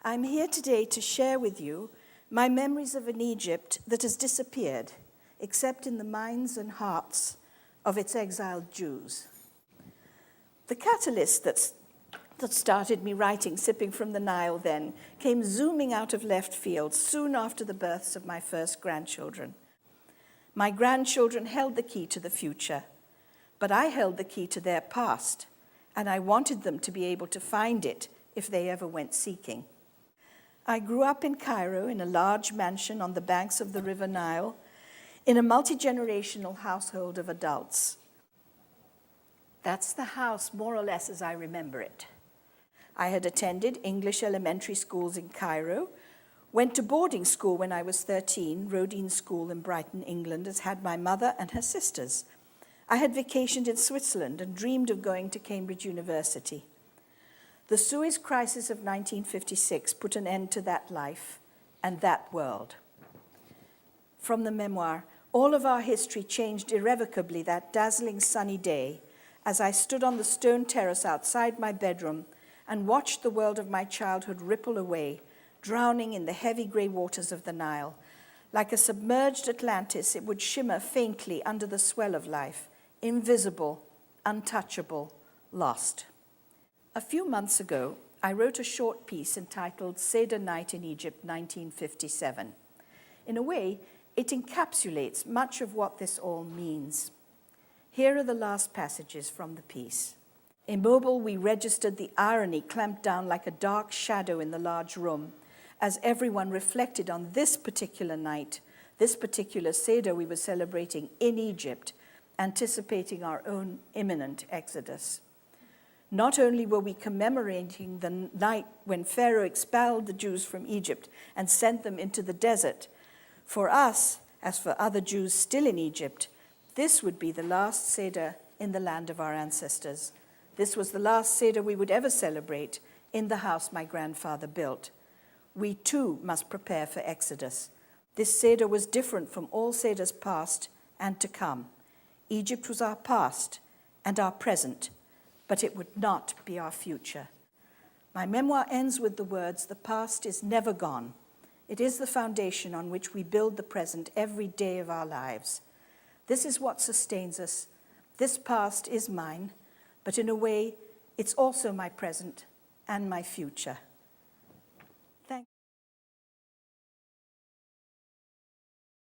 I'm here today to share with you my memories of an Egypt that has disappeared, except in the minds and hearts of its exiled Jews. The catalyst that started me writing Sipping from the Nile then came zooming out of left field soon after the births of my first grandchildren. My grandchildren held the key to the future, but I held the key to their past, and I wanted them to be able to find it if they ever went seeking. I grew up in Cairo in a large mansion on the banks of the River Nile, in a multi-generational household of adults. That's the house more or less as I remember it. I had attended English elementary schools in Cairo, went to boarding school when I was 13, Rodin School in Brighton, England, as had my mother and her sisters. I had vacationed in Switzerland and dreamed of going to Cambridge University. The Suez Crisis of 1956 put an end to that life and that world. From the memoir, all of our history changed irrevocably that dazzling sunny day as I stood on the stone terrace outside my bedroom and watched the world of my childhood ripple away, drowning in the heavy grey waters of the Nile. Like a submerged Atlantis, it would shimmer faintly under the swell of life, invisible, untouchable, lost. A few months ago, I wrote a short piece entitled Seder Night in Egypt, 1957. In a way, it encapsulates much of what this all means. Here are the last passages from the piece. Immobile, we registered the irony clamped down like a dark shadow in the large room, as everyone reflected on this particular night, this particular Seder we were celebrating in Egypt, anticipating our own imminent exodus. Not only were we commemorating the night when Pharaoh expelled the Jews from Egypt and sent them into the desert, for us, as for other Jews still in Egypt, this would be the last Seder in the land of our ancestors. This was the last Seder we would ever celebrate in the house my grandfather built. We too must prepare for Exodus. This Seder was different from all Seders past and to come. Egypt was our past and our present, but it would not be our future. My memoir ends with the words, "The past is never gone. It is the foundation on which we build the present every day of our lives. This is what sustains us. This past is mine, but in a way, it's also my present and my future."